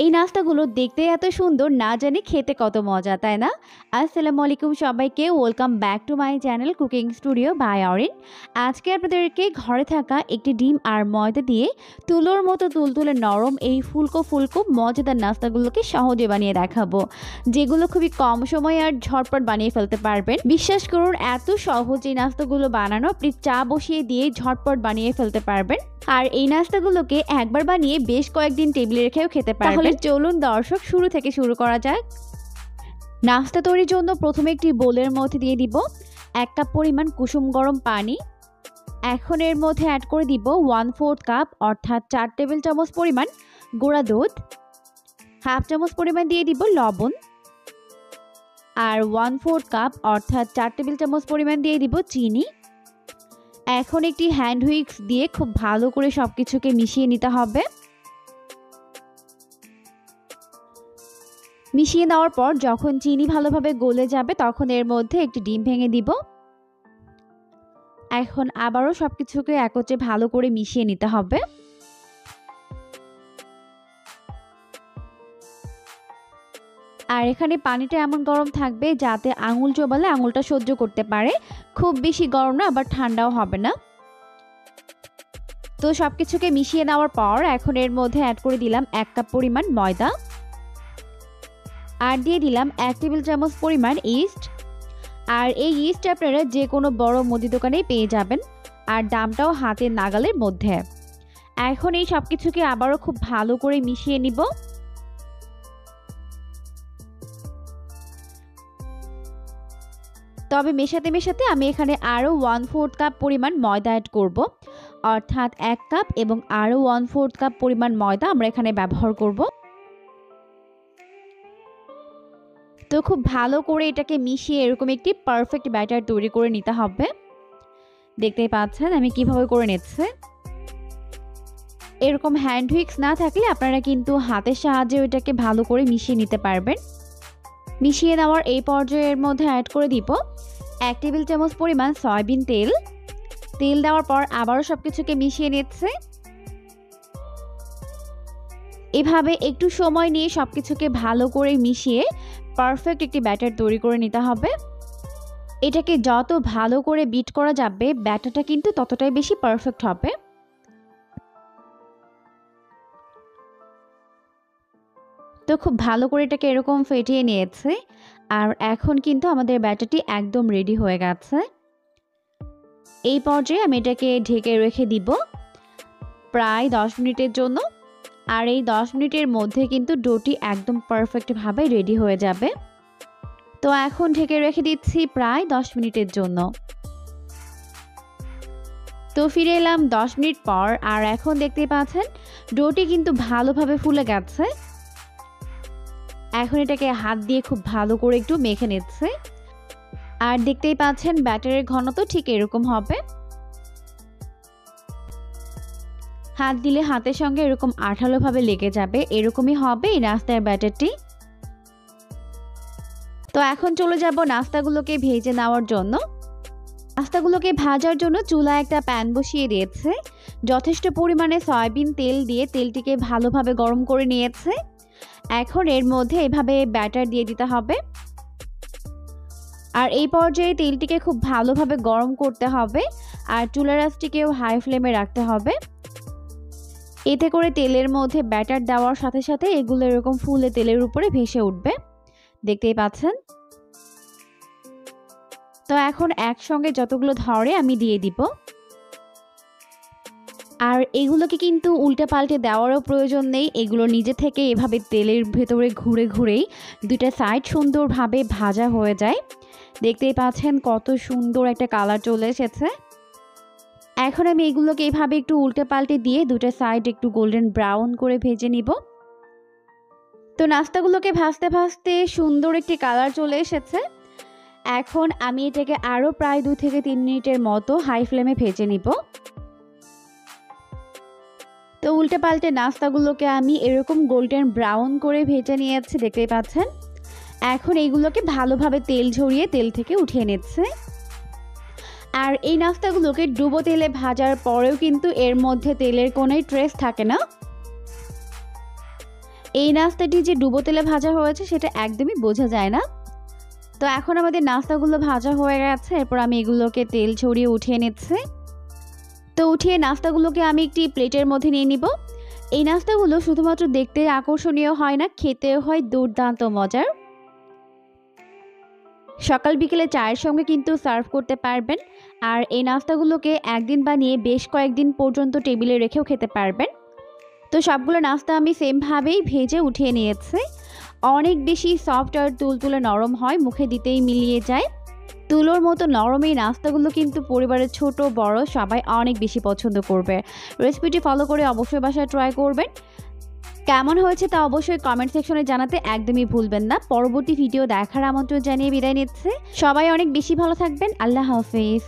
এই নাস্তাগুলো দেখতে এত সুন্দর, না জানি খেতে কত মজা, তাই না? আসসালামু আলাইকুম সবাইকে, welcome back to my channel cooking studio by Arin. আজকে আপনাদেরকে ঘরে থাকা একটি ডিম আর ময়দা দিয়ে তুলোর মতো তুলতুলে নরম এই ফুলকো ফুলকো মজাদার নাস্তাগুলোকে সহজে বানিয়ে দেখাবো, যেগুলো খুবই কম সময়ে আর ঝটপট বানিয়ে ফেলতে পারবেন। বিশ্বাস করুন, এত সহজ এই নাস্তাগুলো বানানো, আপনি চা বসিয়ে দিয়ে ঝটপট বানিয়ে ফেলতে পারবেন। আর এই নাস্তাগুলোকে একবার বানিয়ে বেশ কয়েকদিন টেবিলে রেখেও খেতে পারবেন। তাহলে চলুন দর্শক, শুরু থেকে শুরু করা যাক। নাস্তা তৈরির জন্য প্রথমে একটি বোলের মধ্যে দিয়ে দিব 1 কাপ পরিমাণ কুসুম গরম পানি। এখন এর মধ্যে অ্যাড করে দিব 1/4 কাপ অর্থাৎ 4 টেবিল চামচ পরিমাণ গুঁড়া দুধ। হাফ চামচ পরিমাণ দিয়ে দিব লবণ। আর 1/4 কাপ অর্থাৎ 4 টেবিল চামচ পরিমাণ দিয়ে দিব চিনি। এখন একটি হ্যান্ড হুইস্ক দিয়ে খুব ভালো করে সবকিছুকে মিশিয়ে নিতে হবে। মিশিয়ে নেওয়ার পর যখন চিনি ভালোভাবে গলে যাবে, তখন এর মধ্যে একটি ডিম ভেঙে দিব। এখন আবারও সবকিছুকে একত্রে ভালো করে মিশিয়ে নিতে হবে। আর এখানে পানিটা এমন গরম থাকবে যাতে আঙুল চোবালে আঙুলটা সহ্য করতে পারে। খুব বেশি গরম না, আবার ঠান্ডাও হবে না। তো সবকিছুকে মিশিয়ে নেওয়ার পর এখন এর মধ্যে অ্যাড করে দিলাম 1 কাপ পরিমাণ ময়দা। আর দিয়ে দিলাম 1 টেবিল চামচ পরিমাণ ইস্ট। আর এই ইস্ট আপনারা যে কোনো বড় মুদি দোকানেই পেয়ে যাবেন, আর দামটাও হাতের নাগালের মধ্যে। এখন এই সব কিছুকে আবারও খুব ভালো করে মিশিয়ে নিব। তবে মেশাতে মেশাতে আমি এখানে আরও 1/4 কাপ পরিমাণ ময়দা অ্যাড করব, অর্থাৎ 1 কাপ এবং আরও 1/4 কাপ পরিমাণ ময়দা আমরা এখানে ব্যবহার করব। তো খুব ভালো করে এটাকে মিশিয়ে এরকম একটি পারফেক্ট ব্যাটার তৈরি করে নিতে হবে। দেখতেই পাচ্ছেন আমি কিভাবে করে নিচ্ছি। এরকম হ্যান্ড হুইস্ক না থাকলে আপনারা কিন্তু হাতের সাহায্যে এটাকে ভালো করে মিশিয়ে নিতে পারবেন। মিশিয়ে নেওয়ার এই পর্যায়ের মধ্যে অ্যাড করে দিব 1 টেবিল চামচ পরিমাণ সয়াবিন তেল। তেল দেওয়ার পর আবারও সবকিছুকে মিশিয়ে নিচ্ছে। এভাবে একটু সময় নিয়ে সবকিছুকে ভালো করে মিশিয়ে পারফেক্ট একটি ব্যাটার তৈরি করে নিতে হবে। এটাকে যত ভালো করে বিট করা যাবে, ব্যাটারটা কিন্তু ততটাই বেশি পারফেক্ট হবে। তো খুব ভালো করে এটাকে এরকম ফেটিয়ে নিয়েছে। আর এখন কিন্তু আমাদের ব্যাটারটি একদম রেডি হয়ে গেছে। এই পর্যায়ে আমি এটাকে ঢেকে রেখে দিব প্রায় 10 মিনিটের জন্য। আর এই 10 মিনিটের মধ্যে কিন্তু ডোটি একদম পারফেক্টভাবে রেডি হয়ে যাবে। তো এখন ঢেকে রেখে দিচ্ছি প্রায় 10 মিনিটের জন্য। তো ফিরে এলাম 10 মিনিট পর। আর এখন দেখতেই পাচ্ছেন ডোটি কিন্তু ভালোভাবে ফুলে গেছে। এখন এটাকে হাত দিয়ে খুব ভালো করে একটু মেখে নিচ্ছে। আর দেখতেই পাচ্ছেন ব্যাটারের ঘনত্ব ঠিক এরকম হবে। হাত দিলে হাতের সঙ্গে এরকম আঠালোভাবে লেগে যাবে, এরকমই হবে এই নাস্তার ব্যাটারটি। তো এখন চলে যাব নাস্তাগুলোকে ভেজে নেওয়ার জন্য। নাস্তাগুলোকে ভাজার জন্য চুলায় একটা প্যান বসিয়ে দিয়েছে। যথেষ্ট পরিমাণে সয়াবিন তেল দিয়ে তেলটিকে ভালোভাবে গরম করে নিয়েছে। এখন এর মধ্যে এভাবে ব্যাটার দিয়ে দিতে হবে। আর এই পর্যায়ে তেলটিকে খুব ভালোভাবে গরম করতে হবে। আর চুলার আঁচটিকেও হাই ফ্লেমে রাখতে হবে। এতে করে তেলের মধ্যে ব্যাটার দেওয়ার সাথে সাথে এগুলো এরকম ফুলে তেলের উপরে ভেসে উঠবে। দেখতেই পাচ্ছেন। তো এখন একসঙ্গে যতগুলো ধরে আমি দিয়ে দিব। আর এগুলোকে কিন্তু উল্টে পাল্টে দেওয়ারও প্রয়োজন নেই, এগুলো নিজে থেকে এভাবে তেলের ভেতরে ঘুরে ঘুরেই দুইটা সাইড সুন্দরভাবে ভাজা হয়ে যায়। দেখতেই পাচ্ছেন কত সুন্দর একটা কালার চলে এসেছে। এখন আমি এগুলোকে এইভাবে একটু উল্টে পাল্টে দিয়ে দুটো সাইড একটু গোল্ডেন ব্রাউন করে ভেজে নিব। তো নাস্তাগুলোকে ভাজতে ভাজতে সুন্দর একটি কালার চলে এসেছে। এখন আমি এটাকে আরও প্রায় 2 থেকে 3 মিনিটের মতো হাই ফ্লেমে ভেজে নিব। তো উল্টে পাল্টে নাস্তাগুলোকে আমি এরকম গোল্ডেন ব্রাউন করে ভেজে নিয়েছি, দেখতেই পাচ্ছেন। এখন এইগুলোকে ভালোভাবে তেল ঝরিয়ে তেল থেকে উঠিয়ে নিচ্ছে। আর এই নাস্তাগুলোকে ডুবো তেলে ভাজার পরেও কিন্তু এর মধ্যে তেলের কোনো ট্রেস থাকে না। এই নাস্তাটি যে ডুবো তেলে ভাজা হয়েছে সেটা একদমই বোঝা যায় না। তো এখন আমাদের নাস্তাগুলো ভাজা হয়ে গেছে, এরপর আমি এগুলোকে তেল ছড়িয়ে উঠিয়ে নিচ্ছি। তো উঠিয়ে নাস্তাগুলোকে আমি একটি প্লেটের মধ্যে নিয়ে নিব। এই নাস্তাগুলো শুধুমাত্র দেখতে আকর্ষণীয় হয় না, খেতেও হয় দুর্দান্ত মজার। সকাল বিকেলে চায়ের সঙ্গে কিন্তু সার্ভ করতে পারবেন। আর এই নাস্তাগুলোকে একদিন বানিয়ে বেশ কয়েকদিন পর্যন্ত টেবিলে রেখেও খেতে পারবেন। তো সবগুলো নাস্তা আমি সেমভাবেই ভেজে উঠিয়ে নিয়েছি। অনেক বেশি সফট আর তুলতুলে নরম হয়, মুখে দিতেই মিলিয়ে যায়। তুলোর মতো নরম এই নাস্তাগুলো কিন্তু পরিবারের ছোট বড় সবাই অনেক বেশি পছন্দ করবে। রেসিপিটি ফলো করে অবশ্যই বাসায় ট্রাই করবেন। কেমন হয়েছে তা অবশ্যই কমেন্ট সেকশনে জানাতে একদমই ভুলবেন না। পরবর্তী ভিডিও দেখার আমন্ত্রণ জানিয়ে বিদায় নিচ্ছে। সবাই অনেক বেশি ভালো থাকবেন। আল্লাহ হাফেজ।